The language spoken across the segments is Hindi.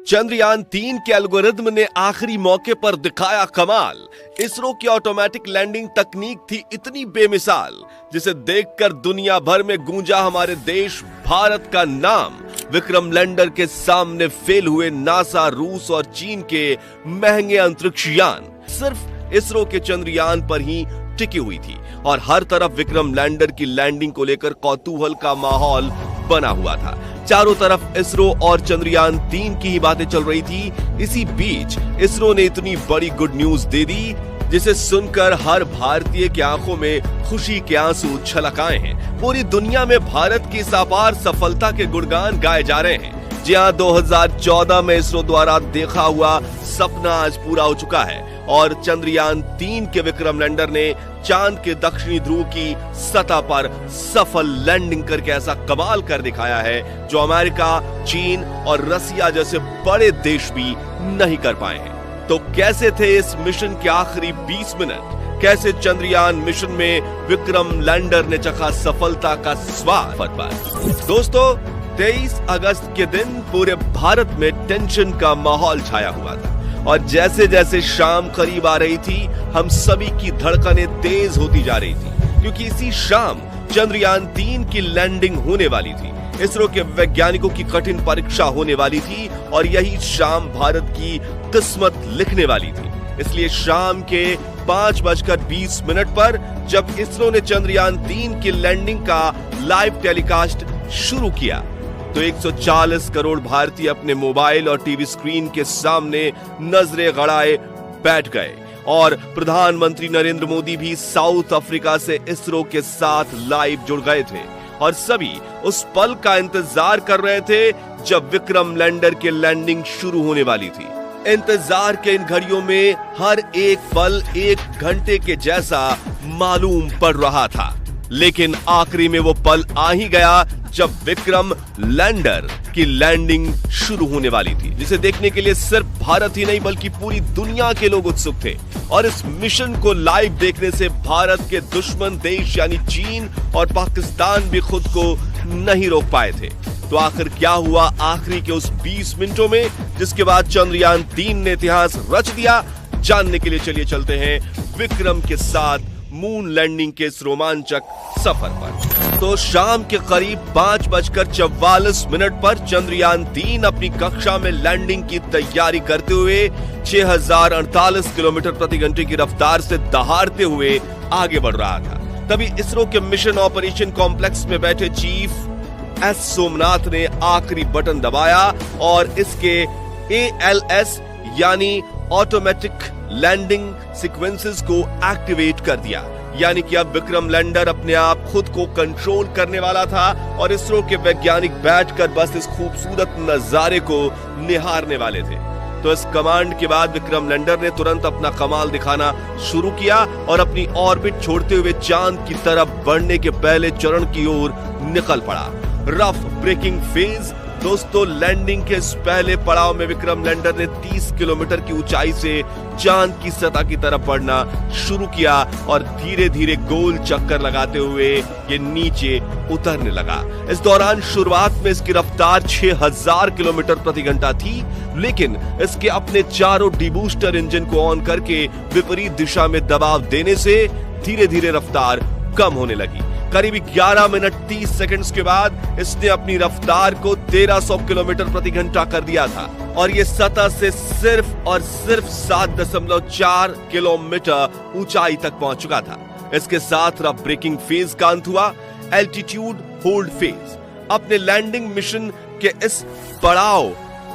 चंद्रयान-3 के एल्गोरिथम ने आखिरी मौके पर दिखाया कमाल। इसरो की ऑटोमेटिक लैंडिंग तकनीक थी इतनी बेमिसाल, जिसे देखकर दुनिया भर में गूंजा हमारे देश भारत का नाम। विक्रम लैंडर के सामने फेल हुए नासा, रूस और चीन के महंगे अंतरिक्ष यान सिर्फ इसरो के चंद्रयान पर ही टिकी हुई थी और हर तरफ विक्रम लैंडर की लैंडिंग को लेकर कौतूहल का माहौल बना हुआ था। चारों तरफ इसरो और चंद्रयान-3 की ही बातें चल रही थी। इसी बीच इसरो ने इतनी बड़ी गुड न्यूज दे दी, जिसे सुनकर हर भारतीय की आंखों में खुशी के आंसू छलक आए हैं। पूरी दुनिया में भारत की इस अपार सफलता के गुणगान गाए जा रहे हैं। जी हां, 2014 में इसरो द्वारा देखा हुआ सपना आज पूरा हो चुका है और चंद्रयान-3 के विक्रम लैंडर ने चांद के दक्षिणी ध्रुव की सतह पर सफल लैंडिंग करके ऐसा कमाल कर दिखाया है जो अमेरिका, चीन और रसिया जैसे बड़े देश भी नहीं कर पाए हैं। तो कैसे थे इस मिशन के आखिरी 20 मिनट? कैसे चंद्रयान मिशन में विक्रम लैंडर ने चखा सफलता का स्वाद? दोस्तों, 23 अगस्त के दिन पूरे भारत में टेंशन का माहौल छाया हुआ था और जैसे जैसे शाम करीब आ रही थी, हम सभी की धड़कनें तेज होती जा रही थी, क्योंकि इसी शाम चंद्रयान-3 की लैंडिंग होने वाली थी। इसरो के वैज्ञानिकों की कठिन परीक्षा होने वाली थी और यही शाम भारत की किस्मत लिखने वाली थी। इसलिए शाम के 5:20 पर जब इसरो ने चंद्रयान-3 की लैंडिंग का लाइव टेलीकास्ट शुरू किया, तो 140 करोड़ भारतीय अपने मोबाइल और टीवी स्क्रीन के सामने नजरें गड़ाए बैठ गए और प्रधानमंत्री नरेंद्र मोदी भी साउथ अफ्रीका से इसरो के साथ लाइव जुड़ गए थे और सभी उस पल का इंतजार कर रहे थे जब विक्रम लैंडर की लैंडिंग शुरू होने वाली थी। इंतजार के इन घड़ियों में हर एक पल 1 घंटे के जैसा मालूम पड़ रहा था, लेकिन आखिरी में वो पल आ ही गया जब विक्रम लैंडर की लैंडिंग शुरू होने वाली थी, जिसे देखने के लिए सिर्फ भारत ही नहीं बल्कि पूरी दुनिया के लोग उत्सुक थे। और इस मिशन को लाइव देखने से भारत के दुश्मन देश यानी चीन और पाकिस्तान भी खुद को नहीं रोक पाए थे। तो आखिर क्या हुआ आखिरी के उस 20 मिनटों में, जिसके बाद चंद्रयान-3 ने इतिहास रच दिया? जानने के लिए चलिए चलते हैं विक्रम के साथ मून लैंडिंग के इस रोमांचक सफर पर। तो शाम के करीब 5:44 पर चंद्रयान-3 अपनी कक्षा में लैंडिंग की तैयारी करते हुए 6048 किलोमीटर प्रति घंटे की रफ्तार से दहाड़ते हुए आगे बढ़ रहा था। तभी इसरो के मिशन ऑपरेशन कॉम्प्लेक्स में बैठे चीफ एस सोमनाथ ने आखिरी बटन दबाया और इसके ALS यानी ऑटोमेटिक लैंडिंग सीक्वेंसेस को एक्टिवेट कर दिया। यानी कि अब विक्रम लैंडर अपने आप खुद को कंट्रोल करने वाला था और इसरो के वैज्ञानिक बैठकर बस इस खूबसूरत नजारे को निहारने वाले थे। तो इस कमांड के बाद विक्रम लैंडर ने तुरंत अपना कमाल दिखाना शुरू किया और अपनी ऑर्बिट छोड़ते हुए चांद की तरफ बढ़ने के पहले चरण की ओर निकल पड़ा। Rough breaking phase. दोस्तों, लैंडिंग के इस पहले पड़ाव में विक्रम लैंडर ने 30 किलोमीटर की ऊंचाई से चांद की सतह की तरफ बढ़ना शुरू किया और धीरे धीरे गोल चक्कर लगाते हुए ये नीचे उतरने लगा। इस दौरान शुरुआत में इसकी रफ्तार 6000 किलोमीटर प्रति घंटा थी, लेकिन इसके अपने चारों डीबूस्टर इंजन को ऑन करके विपरीत दिशा में दबाव देने से धीरे धीरे रफ्तार कम होने लगी। करीब 11 मिनट 30 सेकंड्स के बाद इसने अपनी रफ्तार को 1300 किलोमीटर प्रति घंटा कर दिया था और ये सतह से सिर्फ और सिर्फ 7.4 किलोमीटर ऊंचाई तक पहुंच चुका था। इसके साथ रफ ब्रेकिंग फेज का अंत हुआ। Altitude hold phase. अपने लैंडिंग मिशन के इस पड़ाव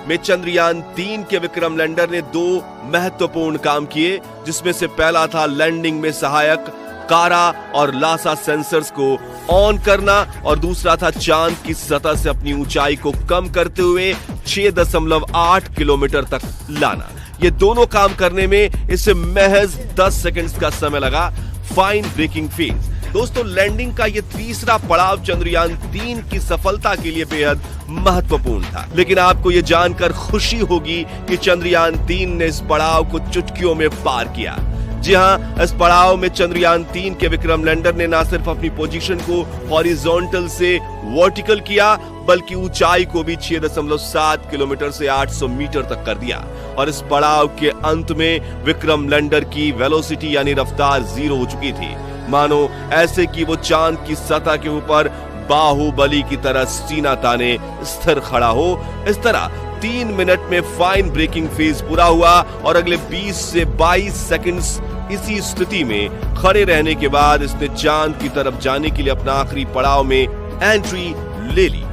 में चंद्रयान-3 के विक्रम लैंडर ने 2 महत्वपूर्ण काम किए, जिसमें से पहला था लैंडिंग में सहायक कारा और लासा सेंसर्स को ऑन करना और दूसरा था चांद की सतह से अपनी ऊंचाई को कम करते हुए 6.8 किलोमीटर तक लाना। ये दोनों काम करने में इसे महज 10 सेकंड्स का समय लगा। Fine braking phase. दोस्तों, लैंडिंग का ये तीसरा पड़ाव चंद्रयान-3 की सफलता के लिए बेहद महत्वपूर्ण था, लेकिन आपको ये जानकर खुशी होगी कि चंद्रयान-3 ने इस पड़ाव को चुटकियों में पार किया। जी हां, इस पड़ाव में चंद्रयान-3 के विक्रम लैंडर ने न सिर्फ अपनी पोजीशन को हॉरिजॉन्टल से वर्टिकल किया, बल्कि ऊंचाई को भी 6.7 किलोमीटर से 800 मीटर तक कर दिया। और इस पड़ाव के अंत में विक्रम लैंडर की वेलोसिटी यानी रफ्तार 0 हो चुकी थी। मानो ऐसे कि वो चांद की सतह के ऊपर बाहुबली की तरह सीना ताने स्थिर खड़ा हो। इस तरह 3 मिनट में फाइन ब्रेकिंग फेज पूरा हुआ और अगले 20 से 22 सेकंड्स इसी स्थिति में खड़े रहने के बाद इसने चांद की तरफ जाने के लिए अपना आखिरी पड़ाव में एंट्री ले ली,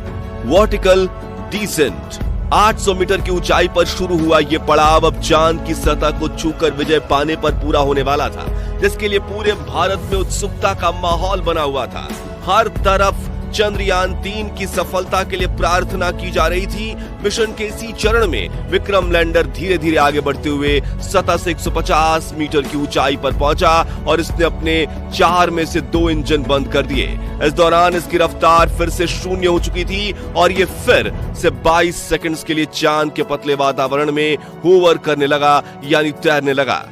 वर्टिकल डिसेंट। 800 मीटर की ऊंचाई पर शुरू हुआ यह पड़ाव अब चांद की सतह को छूकर विजय पाने पर पूरा होने वाला था, जिसके लिए पूरे भारत में उत्सुकता का माहौल बना हुआ था। हर तरफ चंद्रयान 3 की सफलता के लिए प्रार्थना की जा रही थी। मिशन के इसी चरण में विक्रम लैंडर धीरे धीरे आगे बढ़ते हुए सतह से 150 मीटर की ऊंचाई पर पहुंचा और इसने अपने 4 में से 2 इंजन बंद कर दिए। इस दौरान इसकी रफ्तार फिर से 0 हो चुकी थी और ये फिर से 22 सेकंड्स के लिए चांद के पतले वातावरण में होवर करने लगा यानी तैरने लगा।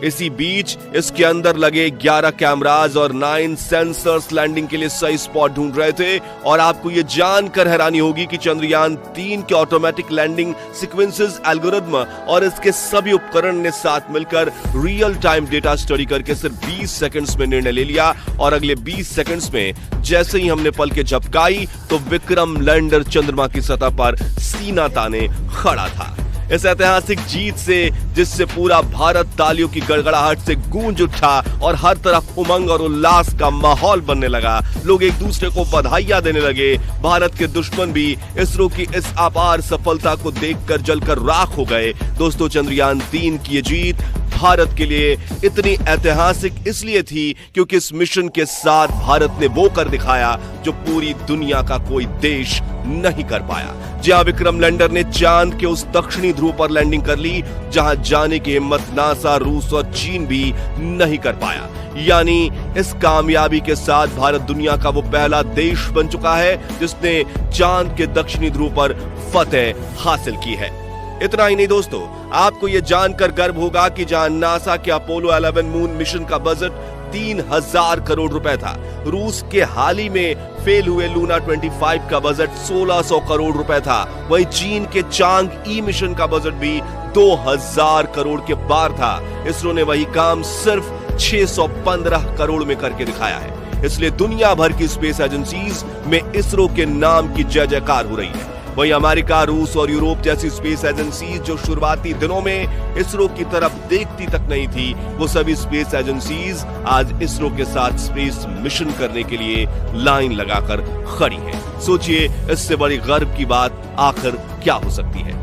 इसी बीच इसके अंदर लगे 11 कैमरास और 9 सेंसर्स लैंडिंग के लिए सही स्पॉट ढूंढ रहे थे। और आपको यह जानकर हैरानी होगी कि चंद्रयान 3 के ऑटोमेटिक लैंडिंग सीक्वेंसेस एल्गोरिथम और इसके सभी उपकरण ने साथ मिलकर रियल टाइम डेटा स्टडी करके सिर्फ 20 सेकंड्स में निर्णय ले लिया। और अगले 20 सेकंड्स में जैसे ही हमने पलकें झपकाई तो विक्रम लैंडर चंद्रमा की सतह पर सीना ताने खड़ा था। इस ऐतिहासिक जीत से, जिससे पूरा भारत तालियों की गड़गड़ाहट से गूंज उठा और हर तरफ उमंग और उल्लास का माहौल बनने लगा, लोग एक दूसरे को बधाइयां देने लगे। भारत के दुश्मन भी इसरो की इस अपार सफलता को देखकर जलकर राख हो गए। दोस्तों, चंद्रयान 3 की ये जीत भारत के लिए इतनी ऐतिहासिक इसलिए थी क्योंकि इस मिशन के साथ भारत ने वो कर दिखाया जो पूरी दुनिया का कोई देश नहीं कर पाया। जहां विक्रम लैंडर ने चांद के उस दक्षिणी ध्रुव पर लैंडिंग कर ली जहां जाने की हिम्मत नासा, रूस और चीन भी नहीं कर पाया। यानी इस कामयाबी के साथ भारत दुनिया का वो पहला देश बन चुका है जिसने चांद के दक्षिणी ध्रुव पर फतेह हासिल की है। इतना ही नहीं दोस्तों, आपको यह जानकर गर्व होगा कि जहां नासा के अपोलो 11 मून मिशन का बजट 3000 करोड़ रुपए था, रूस के हाल ही में फेल हुए लूना 25 का बजट 1600 करोड़ रुपए था। वहीं चीन के चांग ई मिशन का बजट भी 2000 करोड़ के पार था। इसरो ने वही काम सिर्फ 615 करोड़ में करके दिखाया है। इसलिए दुनिया भर की स्पेस एजेंसीज में इसरो के नाम की जय जयकार हो रही है। वहीं अमेरिका, रूस और यूरोप जैसी स्पेस एजेंसीज जो शुरुआती दिनों में इसरो की तरफ देखती तक नहीं थी, वो सभी स्पेस एजेंसीज आज इसरो के साथ स्पेस मिशन करने के लिए लाइन लगाकर खड़ी हैं। सोचिए, इससे बड़ी गर्व की बात आखिर क्या हो सकती है।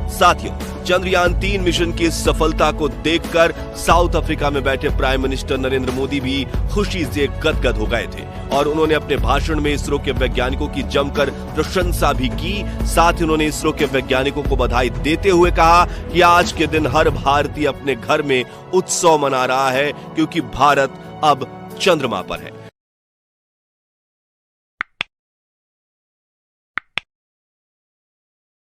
साथियों, चंद्रयान 3 मिशन की सफलता को देखकर साउथ अफ्रीका में बैठे प्राइम मिनिस्टर नरेंद्र मोदी भी खुशी से गदगद हो गए थे और उन्होंने अपने भाषण में इसरो के वैज्ञानिकों की जमकर प्रशंसा भी की। साथ ही उन्होंने इसरो के वैज्ञानिकों को बधाई देते हुए कहा कि आज के दिन हर भारतीय अपने घर में उत्सव मना रहा है क्योंकि भारत अब चंद्रमा पर है।